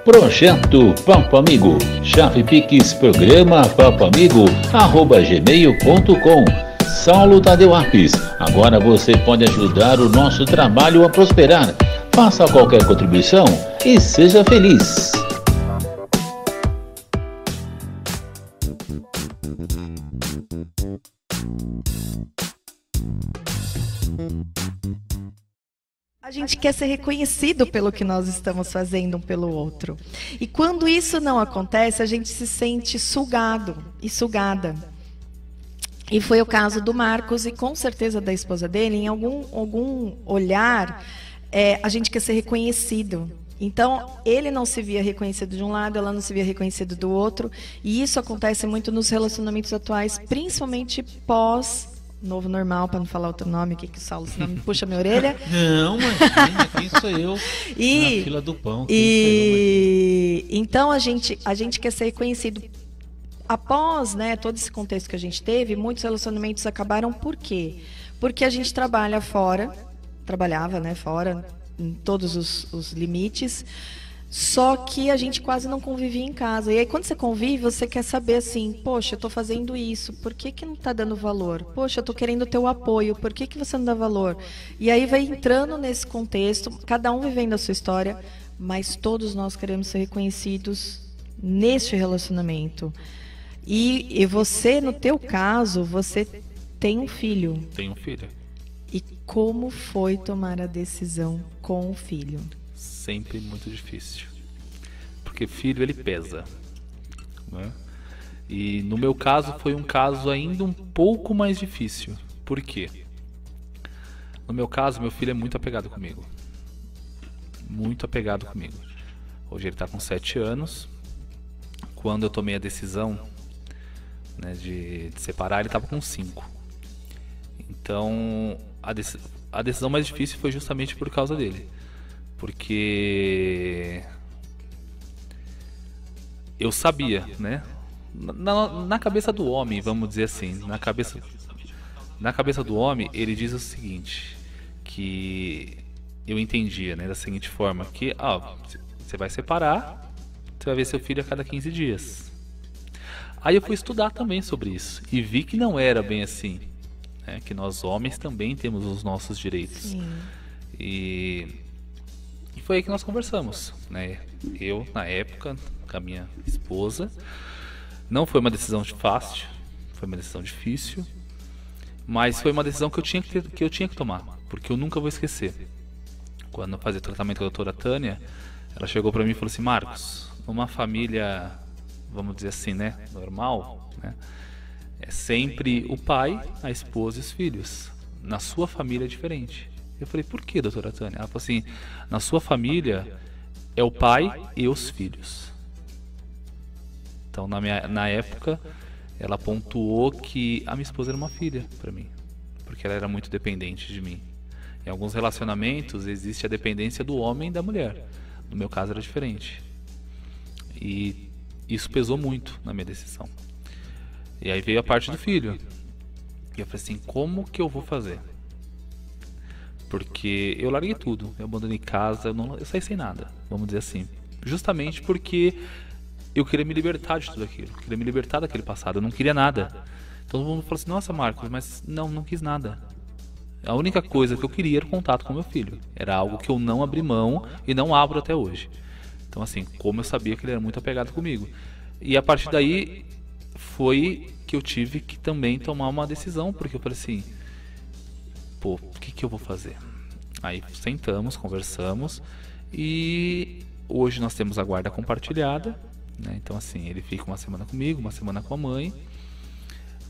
Projeto Papo Amigo, chave Pix programa papoamigo@gmail.com. Saulo Tadeu Apes, agora você pode ajudar o nosso trabalho a prosperar. Faça qualquer contribuição e seja feliz. A gente quer ser reconhecido pelo que nós estamos fazendo um pelo outro. E quando isso não acontece, a gente se sente sugado e sugada. E foi o caso do Marcos e com certeza da esposa dele. Em algum olhar, a gente quer ser reconhecido. Então, ele não se via reconhecido de um lado, ela não se via reconhecido do outro. E isso acontece muito nos relacionamentos atuais, principalmente pós novo normal, para não falar outro nome aqui, que o Saulo senão me puxa minha orelha. Não, imagina, quem sou eu na fila do pão? Então a gente quer ser reconhecido. Após, né, todo esse contexto que a gente teve, muitos relacionamentos acabaram por quê? Porque a gente trabalhava, né, fora, em todos os limites, só que a gente quase não convivia em casa. E aí, quando você convive, você quer saber assim, poxa, eu estou fazendo isso, por que não está dando valor? Poxa, eu estou querendo o teu apoio, por que você não dá valor? E aí vai entrando nesse contexto, cada um vivendo a sua história, mas todos nós queremos ser reconhecidos neste relacionamento. E você, no teu caso, você tem um filho. Tenho um filho. E como foi tomar a decisão com o filho? Sempre muito difícil, porque filho ele pesa, né? E no meu caso foi um caso ainda um pouco mais difícil. Por quê? No meu caso, meu filho é muito apegado comigo, hoje ele está com 7 anos. Quando eu tomei a decisão, né, de separar, ele estava com 5. Então a decisão mais difícil foi justamente por causa dele. Porque eu sabia, né? Na cabeça do homem, vamos dizer assim, na cabeça do homem, ele diz o seguinte, que eu entendia, né, da seguinte forma, que você vai separar, você vai ver seu filho a cada 15 dias. Aí eu fui estudar também sobre isso e vi que não era bem assim, né? Que nós homens também temos os nossos direitos. Sim. E foi aí que nós conversamos, né? Eu, na época, com a minha esposa. Não foi uma decisão fácil, foi uma decisão difícil, mas foi uma decisão que eu tinha que tomar, porque eu nunca vou esquecer. Quando eu fazia tratamento com a doutora Tânia, ela chegou para mim e falou assim: Marcos, numa família, vamos dizer assim, né, normal, né, é sempre o pai, a esposa e os filhos. Na sua família é diferente. Eu falei: por que, doutora Tânia? Ela falou assim: na sua família é o pai e os filhos. Então, na época, ela pontuou que a minha esposa era uma filha para mim, porque ela era muito dependente de mim. Em alguns relacionamentos existe a dependência do homem e da mulher. No meu caso era diferente. E isso pesou muito na minha decisão. E aí veio a parte do filho. E eu falei assim: como que eu vou fazer? Porque eu larguei tudo, eu abandonei casa, eu saí sem nada, vamos dizer assim. Justamente porque eu queria me libertar de tudo aquilo, eu queria me libertar daquele passado, eu não queria nada. Todo mundo falou assim: nossa, Marcos, mas não quis nada. A única coisa que eu queria era o contato com meu filho. Era algo que eu não abri mão e não abro até hoje. Então assim, como eu sabia que ele era muito apegado comigo. E a partir daí foi que eu tive que também tomar uma decisão, porque eu falei assim: pô, o que eu vou fazer? Aí sentamos, conversamos e hoje nós temos a guarda compartilhada, né? Então assim, ele fica uma semana comigo, uma semana com a mãe.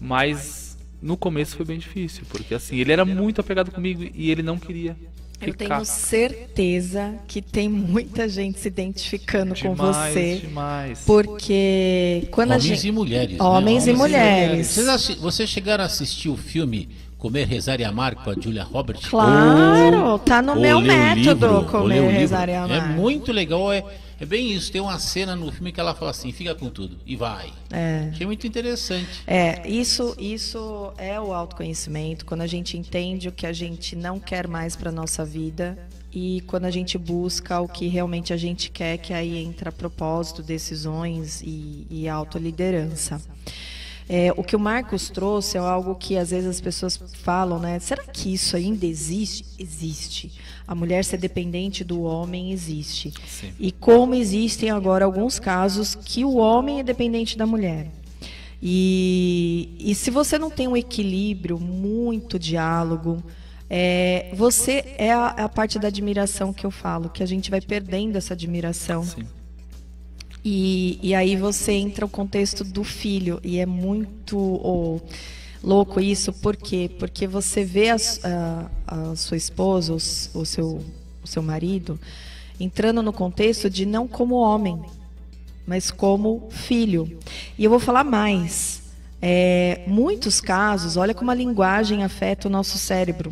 Mas no começo foi bem difícil, porque assim, ele era muito apegado comigo e ele não queria ficar. Eu tenho certeza que tem muita gente se identificando com você. Demais. Porque quando Homens e mulheres. Homens e mulheres. Vocês chegaram a assistir o filme Comer, Rezar e Amar com a Julia Roberts? Claro, tá no meu Ou ler o método, livro, Comer, Rezar e Amar. É muito legal, é bem isso. Tem uma cena no filme que ela fala assim: fica com tudo e vai. Achei muito interessante. Isso é o autoconhecimento. Quando a gente entende o que a gente não quer mais para nossa vida, e quando a gente busca o que realmente a gente quer, que aí entra propósito, decisões e autoliderança. O que o Marcos trouxe é algo que às vezes as pessoas falam, né? Será que isso ainda existe? Existe. A mulher ser dependente do homem existe. Sim. E como existem agora alguns casos que o homem é dependente da mulher. E se você não tem um equilíbrio, muito diálogo, você é a parte da admiração que eu falo, que a gente vai perdendo essa admiração. Sim. E aí você entra no contexto do filho, e é muito louco isso, por quê? Porque você vê a sua esposa, o seu marido, entrando no contexto de não como homem, mas como filho. E eu vou falar mais. Muitos casos, olha como a linguagem afeta o nosso cérebro.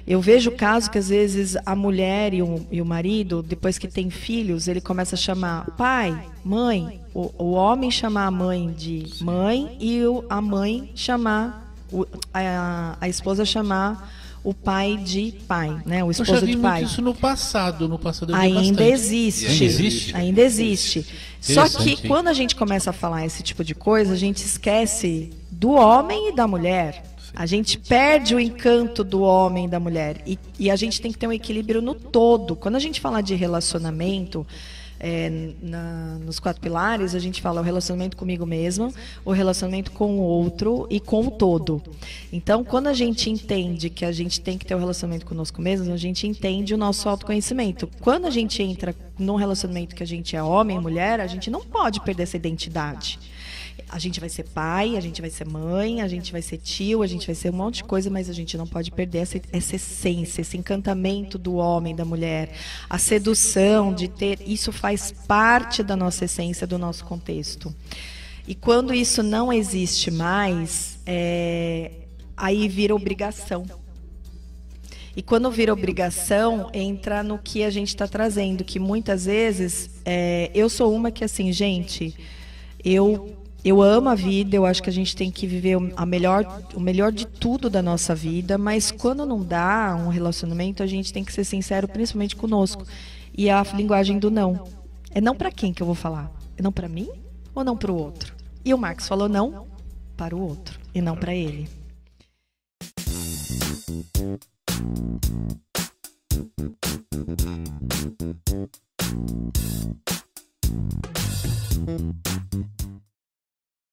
Eu vejo casos que às vezes a mulher e o marido, depois que tem filhos, ele começa a chamar pai, mãe, o homem chamar a mãe de mãe e a mãe chamar, a esposa chamar o pai de pai, né? O esposo eu já vi de pai. muito isso no passado eu vi Ainda bastante. existe. Ainda existe? Ainda existe. Só que Interessante, hein? quando a gente começa a falar esse tipo de coisa, a gente esquece do homem e da mulher. A gente perde o encanto do homem e da mulher. E a gente tem que ter um equilíbrio no todo. Quando a gente fala de relacionamento, nos 4 pilares, a gente fala o relacionamento comigo mesmo, o relacionamento com o outro e com o todo. Então, quando a gente entende que a gente tem que ter um relacionamento conosco mesmo, a gente entende o nosso autoconhecimento. Quando a gente entra num relacionamento que a gente é homem e mulher, a gente não pode perder essa identidade. A gente vai ser pai, a gente vai ser mãe, a gente vai ser tio, a gente vai ser um monte de coisa, mas a gente não pode perder essa essência, esse encantamento do homem, da mulher, a sedução de ter, isso faz parte da nossa essência, do nosso contexto. E quando isso não existe mais, aí vira obrigação. E quando vira obrigação, entra no que a gente está trazendo, que muitas vezes, eu sou uma que assim, gente, eu amo a vida, eu acho que a gente tem que viver o melhor de tudo da nossa vida, mas quando não dá um relacionamento, a gente tem que ser sincero, principalmente conosco. E a linguagem do não. É não para quem que eu vou falar? É não para mim ou não para o outro? E o Marcos falou não para o outro e não para ele.